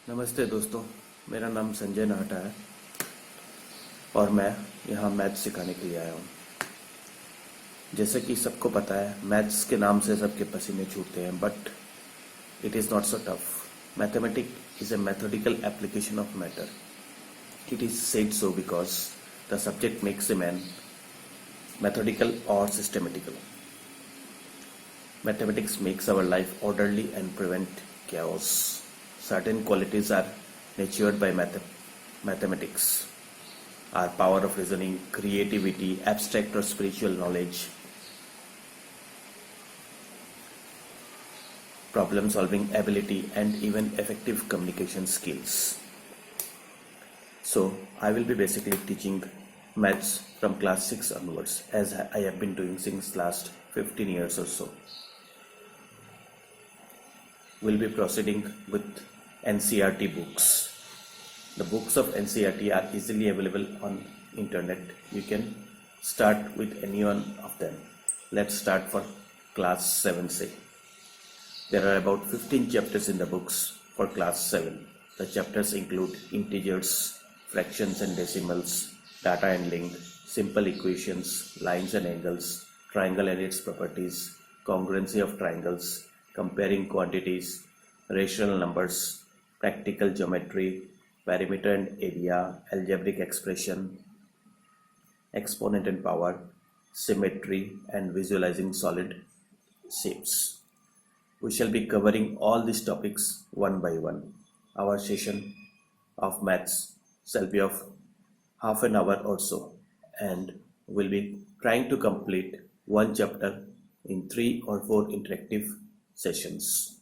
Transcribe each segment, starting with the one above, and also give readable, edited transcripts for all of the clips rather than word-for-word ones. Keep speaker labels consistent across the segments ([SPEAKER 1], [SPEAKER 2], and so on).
[SPEAKER 1] नमस्ते दोस्तों, मेरा नाम संजय नाहटा है और मैं यहाँ मैथ्स सिखाने के लिए आया हूँ। जैसे कि सबको पता है, मैथ्स के नाम से सबके पसीने छूटते हैं, but it is not so tough. Mathematic is a methodical application of matter. It is said so because the subject makes a man methodical or systematical. Mathematics makes our life orderly and prevent chaos. Certain qualities are nurtured by mathematics. Our power of reasoning, creativity, abstract or spiritual knowledge, problem solving ability, and even effective communication skills. So, I will be basically teaching maths from class 6 onwards, as I have been doing since last 15 years or so. We'll be proceeding with NCERT books. The books of NCERT are easily available on internet. You can start with any one of them. Let's start for class 7C. There are about 15 chapters in the books for class 7. The chapters include integers, fractions and decimals, data handling, simple equations, lines and angles, triangle and its properties, congruency of triangles, comparing quantities, rational numbers, practical geometry, perimeter and area, algebraic expression, exponent and power, symmetry, and visualizing solid shapes. We shall be covering all these topics one by one. Our session of maths shall be of half an hour or so, and we'll be trying to complete one chapter in 3 or 4 interactive sessions.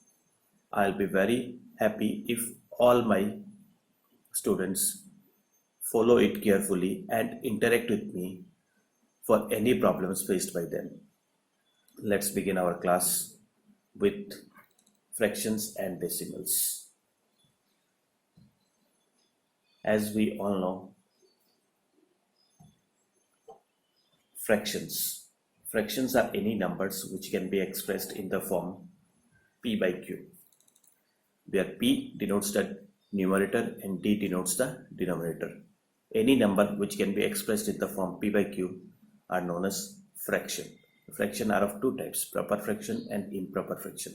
[SPEAKER 1] I'll be very happy if all my students follow it carefully and interact with me for any problems faced by them. Let's begin our class with fractions and decimals. As we all know, fractions are any numbers which can be expressed in the form p by q, where p denotes the numerator and d denotes the denominator. Any number which can be expressed in the form p by q are known as fraction. Fraction are of two types, proper fraction and improper fraction.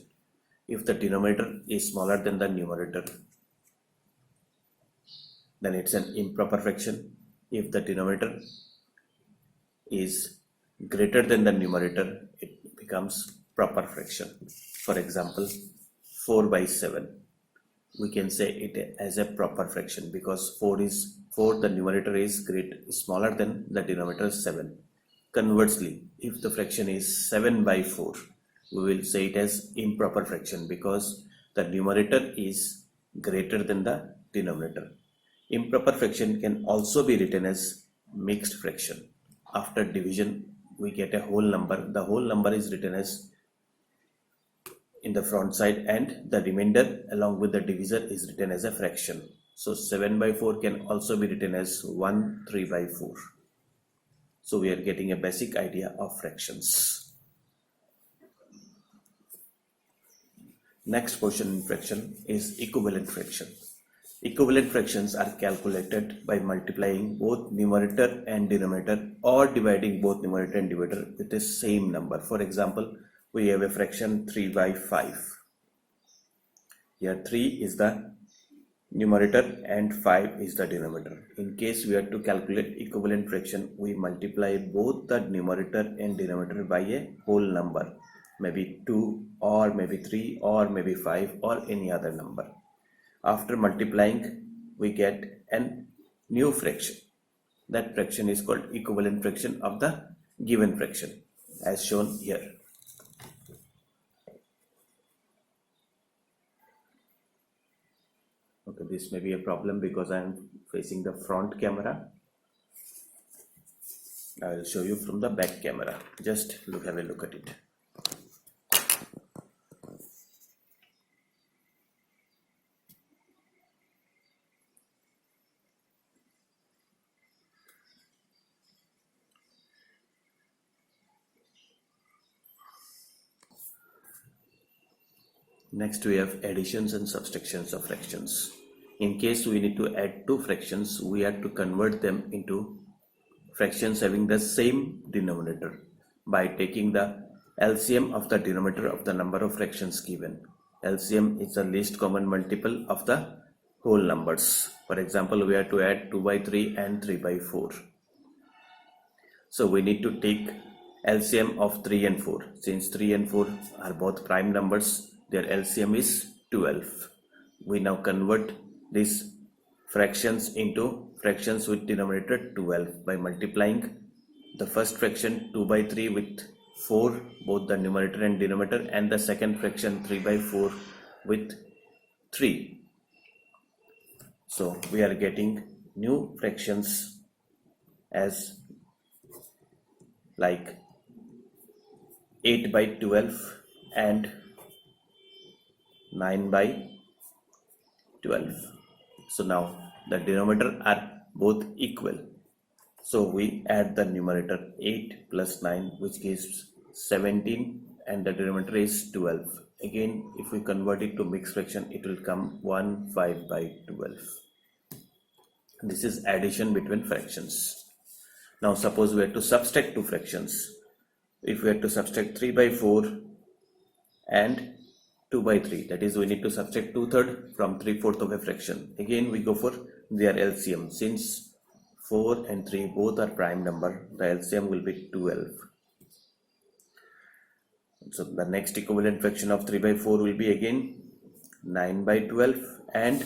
[SPEAKER 1] If the denominator is smaller than the numerator, then it's an improper fraction. If the denominator is greater than the numerator, it becomes proper fraction. For example, 4 by 7. We can say it as a proper fraction because 4 the numerator is smaller than the denominator 7. Conversely, if the fraction is 7 by 4, we will say it as improper fraction because the numerator is greater than the denominator. Improper fraction can also be written as mixed fraction. After division, we get a whole number. The whole number is written as in the front side, and the remainder along with the divisor is written as a fraction. So 7 by 4 can also be written as 3 by 4. So we are getting a basic idea of fractions. Next portion in fraction is equivalent fraction. Equivalent fractions are calculated by multiplying both numerator and denominator or dividing both numerator and denominator with the same number. For example, we have a fraction 3 by 5. Here 3 is the numerator and 5 is the denominator. In case we are to calculate equivalent fraction, we multiply both the numerator and denominator by a whole number, maybe 2 or maybe 3 or maybe 5 or any other number. After multiplying, we get a new fraction. That fraction is called equivalent fraction of the given fraction, as shown here. Okay, this may be a problem because I am facing the front camera. I will show you from the back camera. Just have a look at it. Next we have additions and subtractions of fractions. In case we need to add two fractions, we have to convert them into fractions having the same denominator by taking the LCM of the denominator of the number of fractions given. LCM is the least common multiple of the whole numbers. For example, we have to add 2 by 3 and 3 by 4. So we need to take LCM of 3 and 4. Since 3 and 4 are both prime numbers, their LCM is 12. We now convert these fractions into fractions with denominator 12 by multiplying the first fraction 2 by 3 with 4, both the numerator and denominator, and the second fraction 3 by 4 with 3. So we are getting new fractions as like 8 by 12 and 9 by 12. So now the denominator are both equal. So we add the numerator 8 plus 9, which gives 17, and the denominator is 12. Again, if we convert it to mixed fraction, it will come 1 5 by 12. This is addition between fractions. Now suppose we have to subtract two fractions. If we have to subtract 3 by 4 and 2 by 3, that is, we need to subtract 2/3 from 3/4 of a fraction. Again, we go for their LCM. Since 4 and 3 both are prime number, the LCM will be 12. So the next equivalent fraction of 3 by 4 will be again 9 by 12, and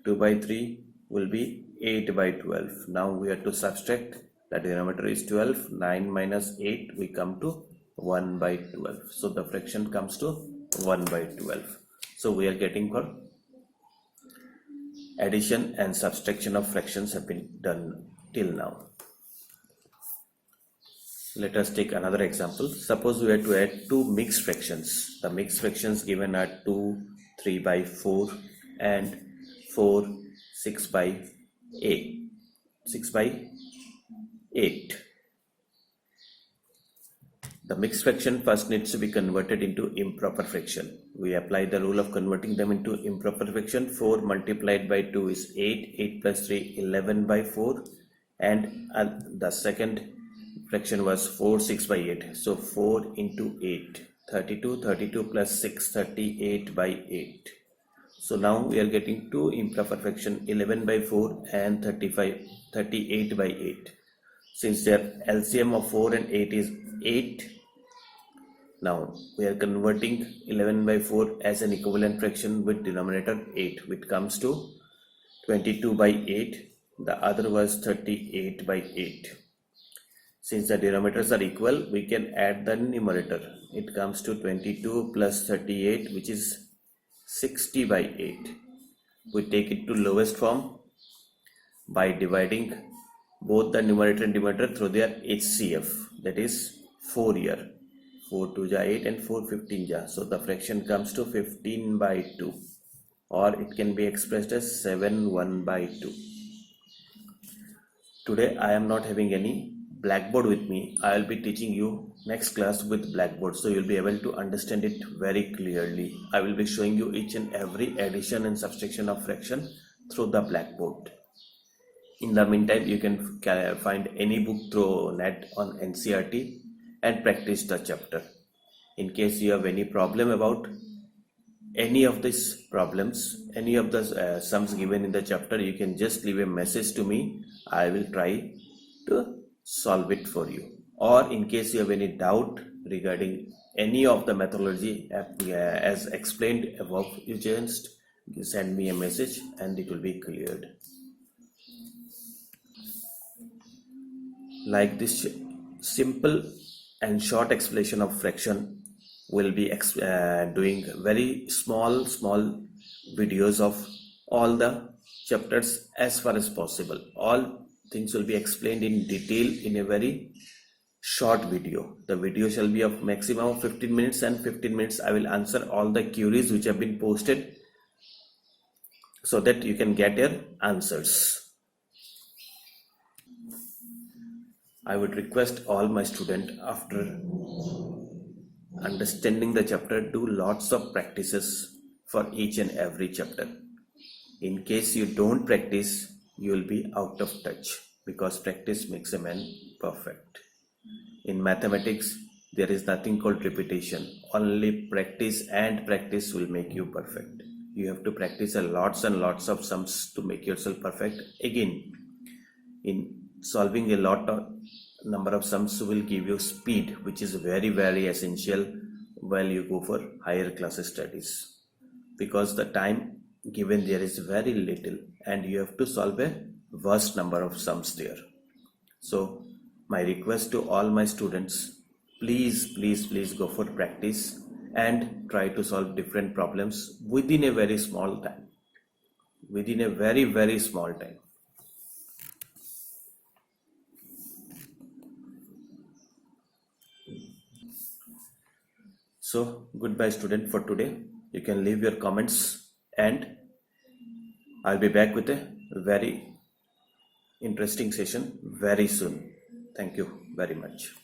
[SPEAKER 1] 2 by 3 will be 8 by 12. Now we have to subtract. The denominator is 12. 9 minus 8, we come to 1 by 12. So the fraction comes to 1 by 12. So we are getting for addition and subtraction of fractions have been done till now. Let us take another example. Suppose we have to add two mixed fractions. The mixed fractions given are 2 3 by 4 and 4 6 by 8. The mixed fraction first needs to be converted into improper fraction. We apply the rule of converting them into improper fraction. 4 multiplied by 2 is 8. 8 plus 3, 11 by 4. And the second fraction was 4 6 by 8. So 4 into 8, 32. 32 plus 6, 38 by 8. So now we are getting two improper fraction, 11 by 4 and 38 by 8. Since their LCM of 4 and 8 is 8, now we are converting 11 by 4 as an equivalent fraction with denominator 8, which comes to 22 by 8. The other was 38 by 8. Since the denominators are equal, we can add the numerator. It comes to 22 plus 38, which is 60 by 8. We take it to lowest form by dividing both the numerator and denominator through their HCF, that is 4 here. 4 2 ja 8 and 4 15 ja. So the fraction comes to 15 by 2, or it can be expressed as 7 1 by 2. Today I am not having any blackboard with me. I will be teaching you next class with blackboard, so you will be able to understand it very clearly. I will be showing you each and every addition and subtraction of fraction through the blackboard. In the meantime, you can find any book through net on NCERT and practice the chapter. In case you have any problem about any of these problems, any of the sums given in the chapter, you can just leave a message to me. I will try to solve it for you. Or in case you have any doubt regarding any of the methodology as explained above, you just send me a message and it will be cleared. Like this simple and short explanation of fraction, will be doing very small videos of all the chapters as far as possible. All things will be explained in detail in a very short video. The video shall be of maximum of 15 minutes, and 15 minutes I will answer all the queries which have been posted so that you can get your answers. I would request all my students, after understanding the chapter, do lots of practices for each and every chapter. In case you don't practice, you will be out of touch, because practice makes a man perfect. In mathematics, there is nothing called repetition. Only practice and practice will make you perfect. You have to practice a lots and lots of sums to make yourself perfect. Again, in solving a lot of number of sums will give you speed, which is very, very essential while you go for higher class studies, because the time given there is very little and you have to solve a vast number of sums there. So my request to all my students, please go for practice and try to solve different problems within a very small time, within a very, very small time. So goodbye student for today. You can leave your comments and I'll be back with a very interesting session very soon. Thank you very much.